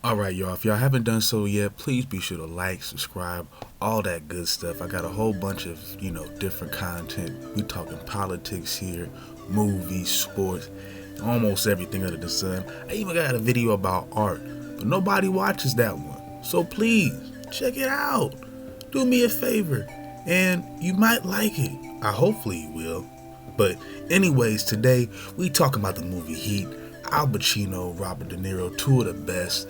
Alright, y'all, if y'all haven't done so yet, please be sure to like, subscribe, all that good stuff. I got a whole bunch of, different content. We talking politics here, movies, sports, almost everything under the sun. I even got a video about art, but nobody watches that one. So please, check it out. Do me a favor, and you might like it. I hopefully you will. But anyways, today we talking about the movie Heat. Al Pacino, Robert De Niro, two of the best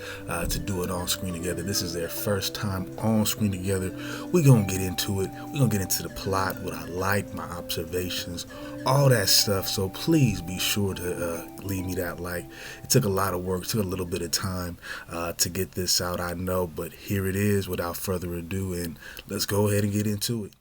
to do it on screen together. This is their first time on screen together. We're going to get into it. We're going to get into the plot, what I like, my observations, all that stuff. So please be sure to leave me that like. It took a lot of work, took a little bit of time to get this out, I know, but here it is without further ado, and let's go ahead and get into it.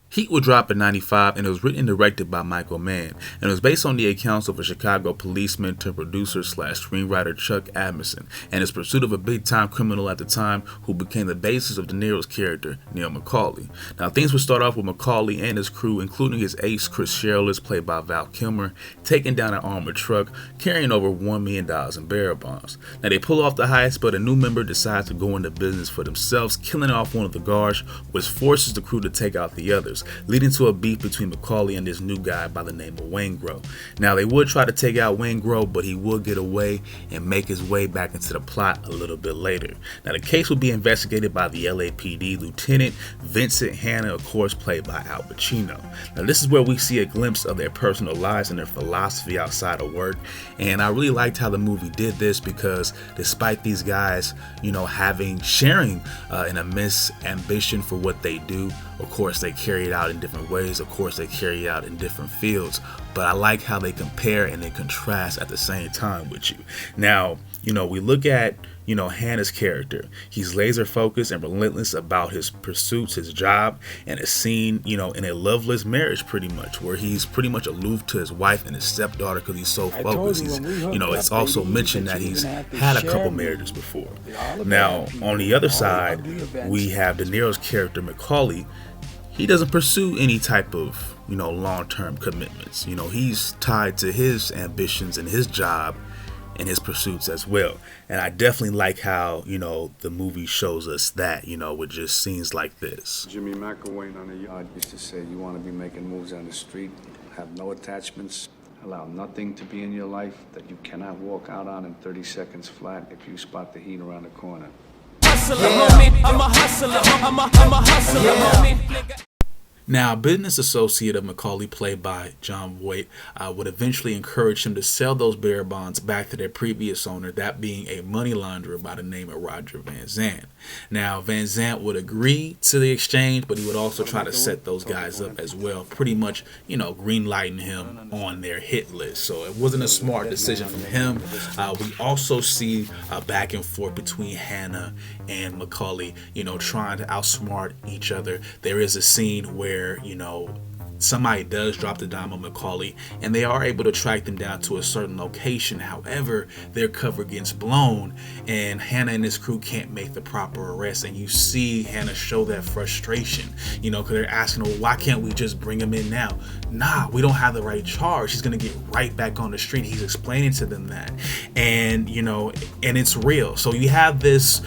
Heat was dropped in '95 and it was written and directed by Michael Mann, and it was based on the accounts of a Chicago policeman turned producer slash screenwriter Chuck Adamson and his pursuit of a big-time criminal at the time who became the basis of De Niro's character, Neil McCauley. Now, things would start off with McCauley and his crew, including his ace Chris Sherrills, played by Val Kilmer, taking down an armored truck, carrying over $1 million in bearer bonds. Now, they pull off the heist, but a new member decides to go into business for themselves, killing off one of the guards, which forces the crew to take out the others, leading to a beef between McCauley and this new guy by the name of Waingro. Now, they would try to take out Waingro, but he would get away and make his way back into the plot a little bit later. Now, the case would be investigated by the LAPD Lieutenant Vincent Hanna, of course, played by Al Pacino. Now, this is where we see a glimpse of their personal lives and their philosophy outside of work, and I really liked how the movie did this because despite these guys, sharing an immense ambition for what they do, of course, they carry it out in different ways. Of course, they carry it out in different fields. But I like how they compare and they contrast at the same time with you. Now, we look at, Hannah's character. He's laser focused and relentless about his pursuits, his job, and is seen, in a loveless marriage pretty much, where he's pretty much aloof to his wife and his stepdaughter because he's so focused. It's also mentioned that he's had a couple marriages before. Now, on the other side, we have De Niro's character, McCauley. He doesn't pursue any type of, long-term commitments. He's tied to his ambitions and his job and his pursuits as well. And I definitely like how, the movie shows us that, with just scenes like this. Jimmy McElwain on the yard used to say, you want to be making moves on the street, have no attachments, allow nothing to be in your life that you cannot walk out on in 30 seconds flat if you spot the heat around the corner. Hustler, homie. I'm a hustler. I'm a hustler, homie. Now, a business associate of McCauley, played by Jon Voight, would eventually encourage him to sell those bearer bonds back to their previous owner, that being a money launderer by the name of Roger Van Zant. Now, Van Zant would agree to the exchange, but he would also try to set those guys up as well, pretty much, green-lighting him on their hit list. So it wasn't a smart decision from him. We also see a back and forth between Hannah and McCauley, trying to outsmart each other. There is a scene where somebody does drop the dime on McCauley and they are able to track them down to a certain location. However, their cover gets blown and Hannah and his crew can't make the proper arrest, and you see Hannah show that frustration, because they're asking, well, why can't we just bring him in now? Nah, we don't have the right charge. He's gonna get right back on the street. He's explaining to them that, and and it's real. So you have this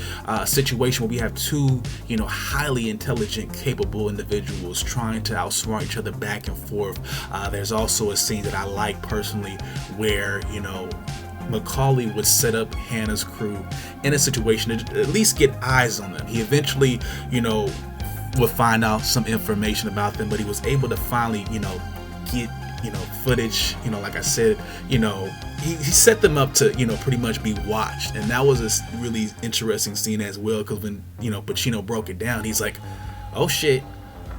situation where we have two highly intelligent, capable individuals trying to outsmart each other back and forth. There's also a scene that I like personally where McCauley would set up Hannah's crew in a situation to at least get eyes on them. He eventually would find out some information about them, but he was able to finally get footage. Like I said, he set them up to pretty much be watched, and that was a really interesting scene as well, because when Pacino broke it down, he's like, oh shit,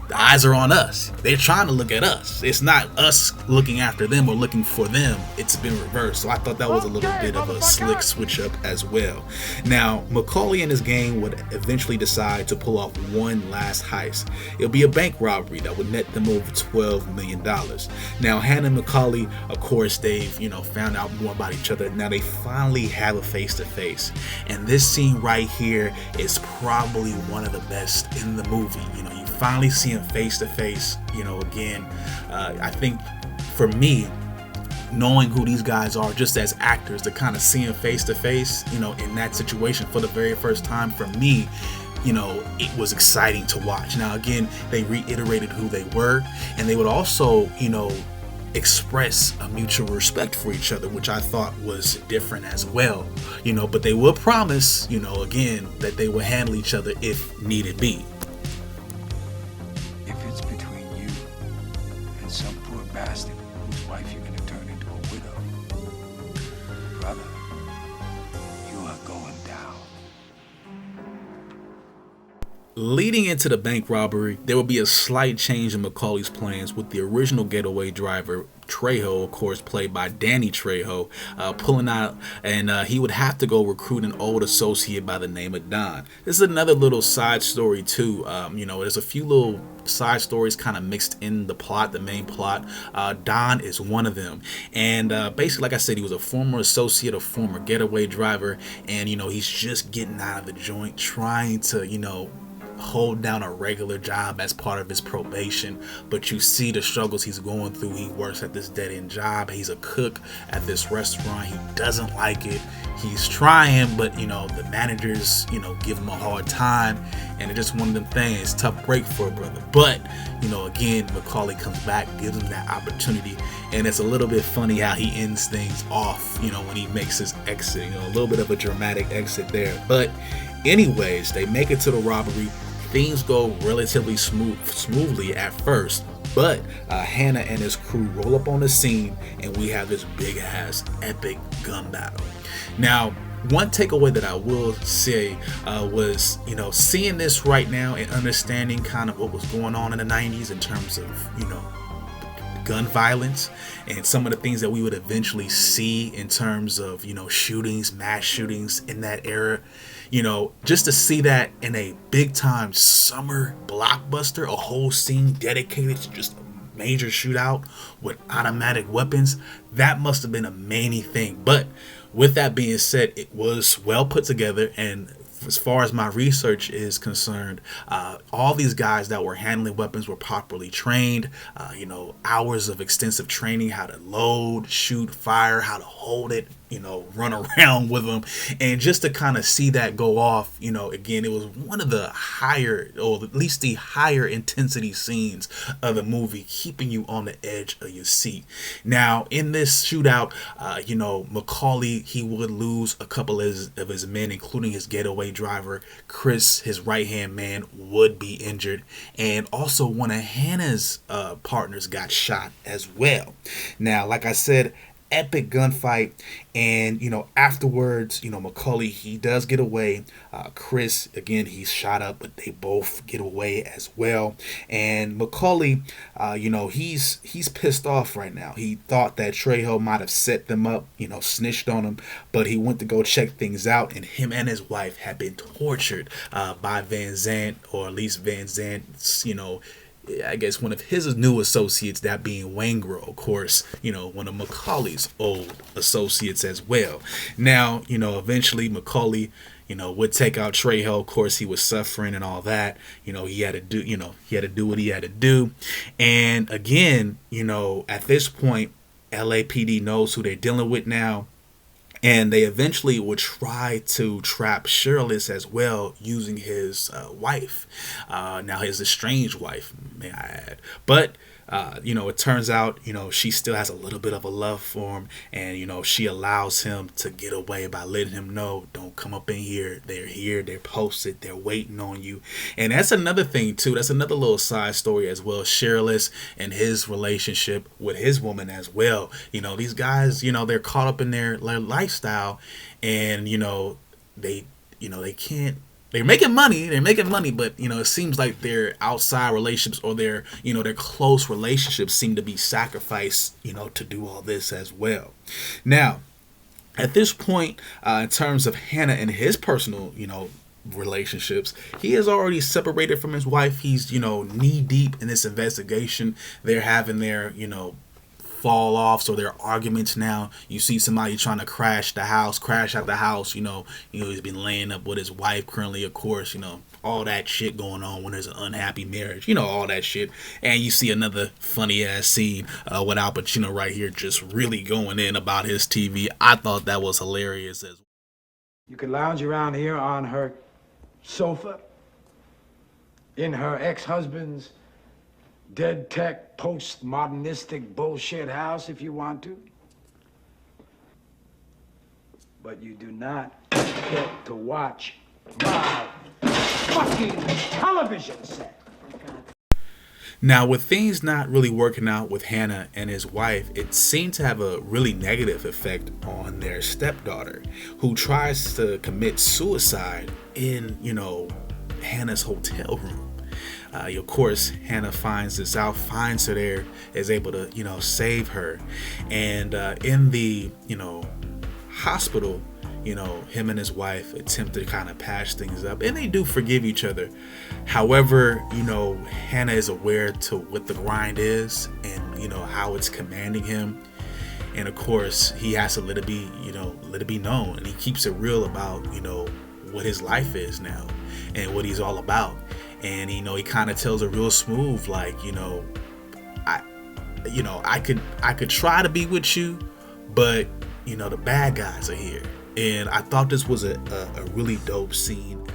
the eyes are on us. They're trying to look at us. It's not us looking after them or looking for them. It's been reversed. So I thought that was a little bit of a slick switch up as well. Now, McCauley and his gang would eventually decide to pull off one last heist. It'll be a bank robbery that would net them over $12 million. Now, Hannah and McCauley, of course, they've, found out more about each other. Now they finally have a face-to-face. And this scene right here is probably one of the best in the movie. You finally see him face to face, again. I think for me, knowing who these guys are just as actors, to kind of see them face to face, you know, in that situation for the very first time, for me, you know, it was exciting to watch. Now, again, they reiterated who they were, and they would also, you know, express a mutual respect for each other, which I thought was different as well, you know, but they will promise, you know, again, that they will handle each other if needed be. If it's between you and some poor bastard whose wife you're gonna turn into a widow, brother, you are going down. Leading into the bank robbery, there will be a slight change in Macaulay's plans, with the original getaway driver, Trejo, of course, played by Danny Trejo, pulling out, and he would have to go recruit an old associate by the name of Don. This is another little side story too. You know, there's a few little side stories kind of mixed in the plot, the main plot. Don is one of them, and basically, like I said, he was a former associate, a former getaway driver, and you know, he's just getting out of the joint, trying to, you know, hold down a regular job as part of his probation. But you see the struggles he's going through. He works at this dead-end job. He's a cook at this restaurant. He doesn't like it. He's trying, but you know, the managers, you know, give him a hard time, and it's just one of them things. Tough break for a brother. But you know, again, Macaulay comes back, gives him that opportunity, and it's a little bit funny how he ends things off, you know, when he makes his exit. You know, a little bit of a dramatic exit there. But anyways, they make it to the robbery. Things go relatively smoothly at first, but Hannah and his crew roll up on the scene, and we have this big ass epic gun battle. Now, one takeaway that I will say was, you know, seeing this right now and understanding kind of what was going on in the 90s in terms of, you know, gun violence and some of the things that we would eventually see in terms of, you know, shootings, mass shootings in that era. You know, just to see that in a big time summer blockbuster, a whole scene dedicated to just a major shootout with automatic weapons, that must have been a many thing. But with that being said, it was well put together, and as far as my research is concerned, all these guys that were handling weapons were properly trained. You know, hours of extensive training, how to load, shoot, fire, how to hold it, you know, run around with them. And just to kind of see that go off, you know, again, it was one of the higher, or at least the higher intensity scenes of the movie, keeping you on the edge of your seat. Now, in this shootout, you know, Macaulay, he would lose a couple of his men, including his getaway driver. Chris, his right-hand man, would be injured. And also one of Hannah's partners got shot as well. Now, like I said, epic gunfight, and you know, afterwards, you know, Macaulay, he does get away. Chris, again, he's shot up, but they both get away as well. And Macaulay, you know, he's pissed off right now. He thought that Trejo might have set them up, you know, snitched on him, but he went to go check things out, and him and his wife had been tortured by Van Zant, or at least Van Zant's, you know, I guess one of his new associates, that being Waingro, of course, you know, one of Macaulay's old associates as well. Now, you know, eventually Macaulay, you know, would take out Trejo. Of course, he was suffering and all that. You know, he had to do what he had to do. And again, you know, at this point, LAPD knows who they're dealing with now. And they eventually would try to trap Shirless as well, using his wife. Now his estranged wife, may I add. But, you know, it turns out, you know, she still has a little bit of a love for him. And, you know, she allows him to get away by letting him know, don't come up in here. They're here. They're posted. They're waiting on you. And that's another thing, too. That's another little side story as well. Shirless and his relationship with his woman as well. You know, these guys, you know, they're caught up in their lifestyle, and, you know, they can't. They're making money, but, you know, it seems like their outside relationships, or their, you know, their close relationships seem to be sacrificed, you know, to do all this as well. Now, at this point, in terms of Hannah and his personal, you know, relationships, he is already separated from his wife. He's, you know, knee deep in this investigation. They're having their, you know, fall off, so there are arguments now. You see somebody trying to crash out the house. He's been laying up with his wife currently, of course. All that shit going on when there's an unhappy marriage. All that shit. And you see another funny ass scene with Al Pacino right here, just really going in about his TV. I thought that was hilarious as well. You could lounge around here on her sofa in her ex-husband's dead tech postmodernistic bullshit house if you want to. But you do not get to watch my fucking television set. Now, with things not really working out with Hannah and his wife, it seemed to have a really negative effect on their stepdaughter, who tries to commit suicide in, Hannah's hotel room. Of course, Hannah finds this out, finds her there, is able to, save her. And in the, hospital, him and his wife attempt to kind of patch things up, and they do forgive each other. However, Hannah is aware to what the grind is and, how it's commanding him. And of course, he has to let it be known. And he keeps it real about, what his life is now and what he's all about. And, he kind of tells it real smooth, like, I could try to be with you, but, the bad guys are here. And I thought this was a really dope scene.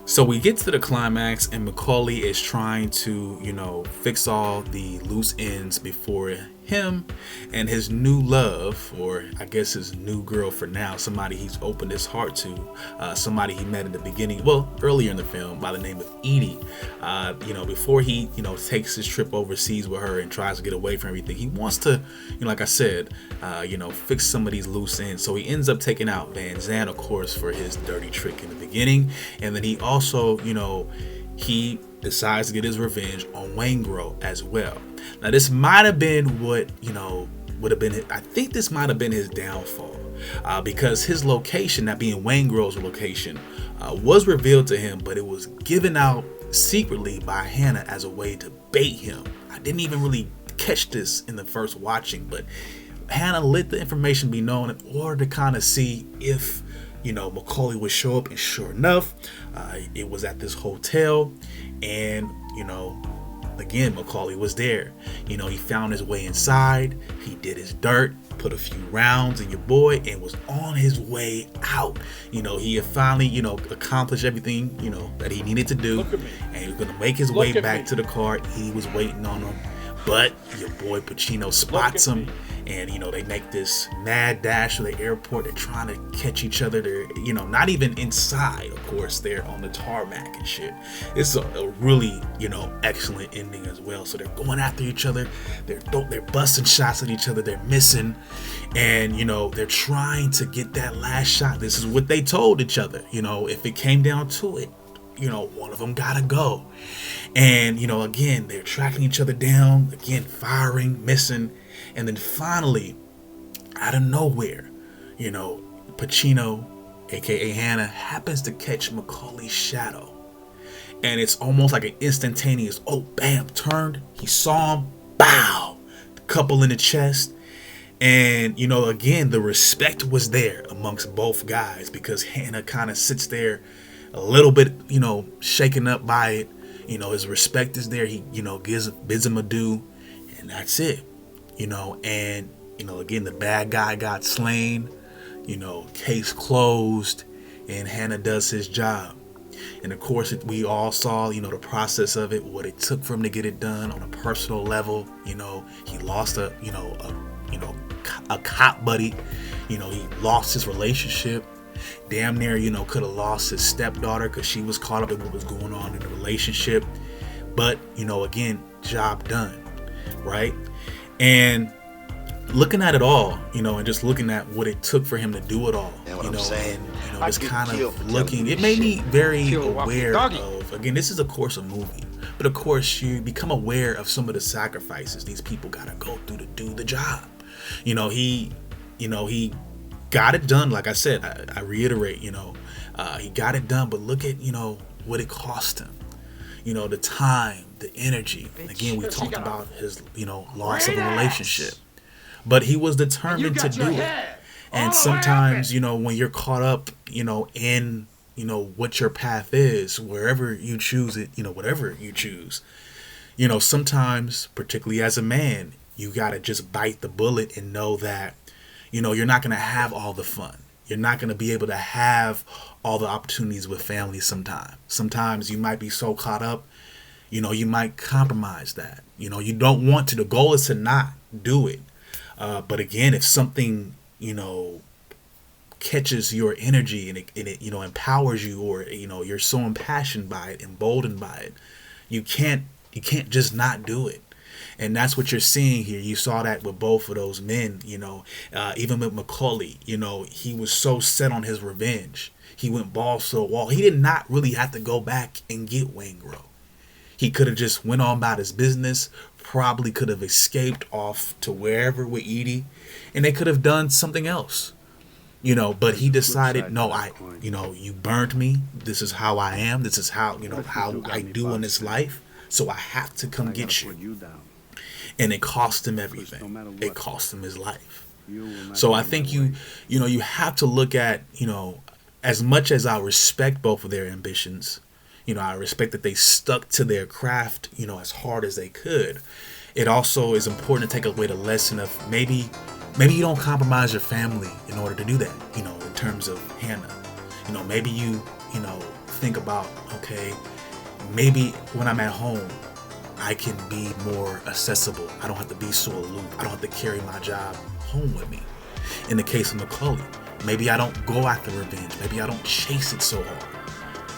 So we get to the climax, and Macaulay is trying to, fix all the loose ends before him and his new love, or I guess his new girl for now, somebody he's opened his heart to, somebody he met in the beginning, earlier in the film, by the name of Edie. Before he, takes his trip overseas with her and tries to get away from everything, he wants to, like I said, fix some of these loose ends. So he ends up taking out Van Zandt, of course, for his dirty trick in the beginning. And then he also, he decides to get his revenge on Waingro as well. Now, this might have been what, would have been, I think this might have been his downfall, because his location, that being Waingro's location, was revealed to him, but it was given out secretly by Hannah as a way to bait him. I didn't even really catch this in the first watching, but Hannah let the information be known in order to kind of see if, Macaulay would show up. And sure enough, it was at this hotel, and, again, Macaulay was there. He found his way inside, he did his dirt, put a few rounds in your boy, and was on his way out. He had finally, accomplished everything, that he needed to do, and he was going to make his way back to the car. He was waiting on him, but your boy Pacino spots him, and, they make this mad dash to the airport. They're trying to catch each other. They're, not even inside, of course, they're on the tarmac and shit. It's a really, excellent ending as well. So they're going after each other. They're busting shots at each other. They're missing. And, they're trying to get that last shot. This is what they told each other. If it came down to it, one of them gotta go. And, again, they're tracking each other down. Again, firing, missing. And then finally, out of nowhere, Pacino, aka Hannah, happens to catch Macaulay's shadow. And it's almost like an instantaneous, bam, turned, he saw him, bow, the couple in the chest. And, again, the respect was there amongst both guys, because Hannah kind of sits there a little bit, shaken up by it. His respect is there. He, bids him adieu, and that's it. And, again, the bad guy got slain, case closed, and Hannah does his job. And of course, we all saw, the process of it, what it took for him to get it done on a personal level. He lost a cop buddy, he lost his relationship. Damn near, could have lost his stepdaughter because she was caught up in what was going on in the relationship. But, again, job done, right? And looking at it all, and just looking at what it took for him to do it all, and, just kind of looking, it made me very aware of, again, this is of course a movie, but of course you become aware of some of the sacrifices these people gotta go through to do the job. He got it done. Like I said, I reiterate, he got it done, but look at, what it cost him. The time, the energy. Again, we talked about his, loss of a relationship. but he was determined to do it. And sometimes, you know, when you're caught up, you know, in, you know, what your path is, wherever you choose it, you know, whatever you choose, you know, sometimes, particularly as a man, you got to just bite the bullet and know that, you know, you're not going to have all the fun. You're not going to be able to have all the opportunities with family sometimes. Sometimes you might be so caught up, you know, you might compromise that. You know, you don't want to. The goal is to not do it. But again, if something, you know, catches your energy and it, you know, empowers you, or, you know, you're so impassioned by it, emboldened by it, you can't just not do it. And that's what you're seeing here. You saw that with both of those men, you know, even with Macaulay, you know, he was so set on his revenge. He went balls to the wall. He did not really have to go back and get Waingro. He could have just went on about his business, probably could have escaped off to wherever with Edie, and they could have done something else, you know, but he decided, no, you know, you burned me. This is how I am. This is how, you know, how I do in this life. So I have to come get you. And it cost him everything. It cost him his life. So I think you know, you have to look at, you know, as much as I respect both of their ambitions, you know, I respect that they stuck to their craft, you know, as hard as they could. It also is important to take away the lesson of maybe you don't compromise your family in order to do that, you know, in terms of Hannah. You know, maybe you know, think about, okay, maybe when I'm at home, I can be more accessible. I don't have to be so aloof. I don't have to carry my job home with me. In the case of Macaulay, maybe I don't go after revenge. Maybe I don't chase it so hard.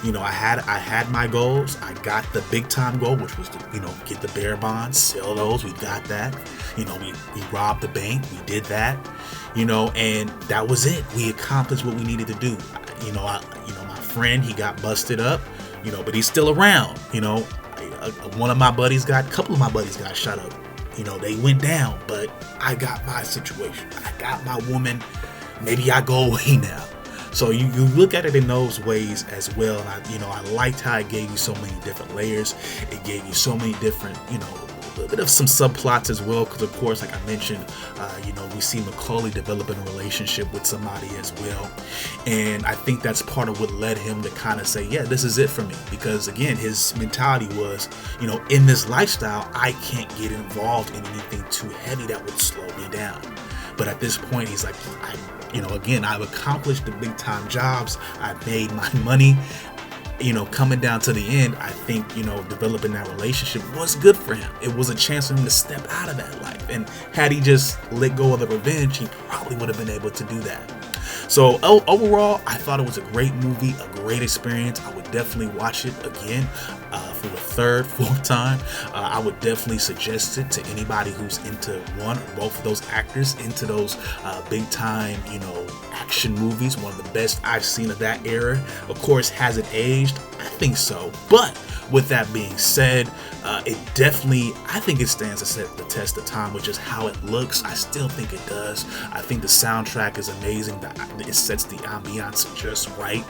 You know, I had my goals. I got the big time goal, which was to, you know, get the bearer bonds, sell those. We got that. You know, we robbed the bank. We did that. You know, and that was it. We accomplished what we needed to do. You know, my friend, he got busted up. You know, but he's still around. You know, a couple of my buddies got shot up. You know, they went down, but I got my situation. I got my woman. Maybe I go away now. So you look at it in those ways as well. And I liked how it gave you so many different layers. It gave you so many different, you know, a little bit of some subplots as well. Because of course, like I mentioned, you know, we see Macaulay developing a relationship with somebody as well. And I think that's part of what led him to kind of say, yeah, this is it for me. Because again, his mentality was, you know, in this lifestyle, I can't get involved in anything too heavy that would slow me down. But at this point, he's like, I've accomplished the big time jobs. I've made my money. You know, coming down to the end, I think, you know, developing that relationship was good for him. It was a chance for him to step out of that life. And had he just let go of the revenge, he probably would have been able to do that. So overall, I thought it was a great movie, a great experience. I would definitely watch it again for the third, fourth time. I would definitely suggest it to anybody who's into one or both of those actors, into those big time, you know, action movies. One of the best I've seen of that era. Of course, has it aged? I think so. But with that being said, it definitely, I think it stands to set the test of time with just how it looks. I still think it does. I think the soundtrack is amazing. It sets the ambiance just right.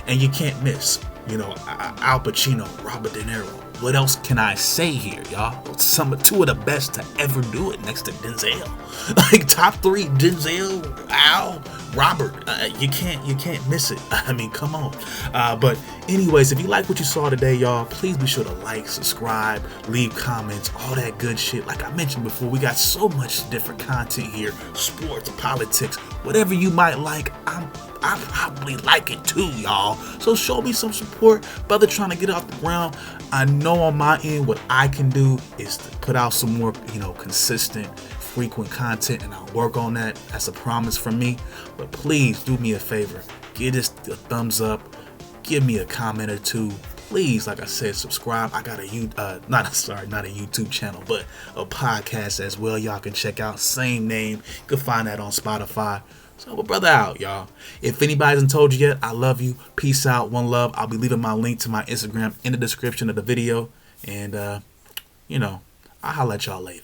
And you can't miss, you know, Al Pacino, Robert De Niro. What else can I say here, y'all? Two of the best to ever do it next to Denzel. Like top three, Denzel, Al, Robert. You can't miss it. I mean, come on. But anyways, if you like what you saw today, y'all, please be sure to like, subscribe, leave comments, all that good shit. Like I mentioned before, we got so much different content here. Sports, politics, whatever you might like, I probably like it too, y'all. So show me some support. Brother trying to get off the ground. I know on my end what I can do is to put out some more, you know, consistent, frequent content, and I'll work on that. That's a promise from me. But please do me a favor. Give this a thumbs up. Give me a comment or two. Please, like I said, subscribe. I got not a YouTube channel, but a podcast as well. Y'all can check out. Same name. You can find that on Spotify. So, brother out, y'all. If anybody hasn't told you yet, I love you. Peace out. One love. I'll be leaving my link to my Instagram in the description of the video. And, you know, I'll holler at y'all later.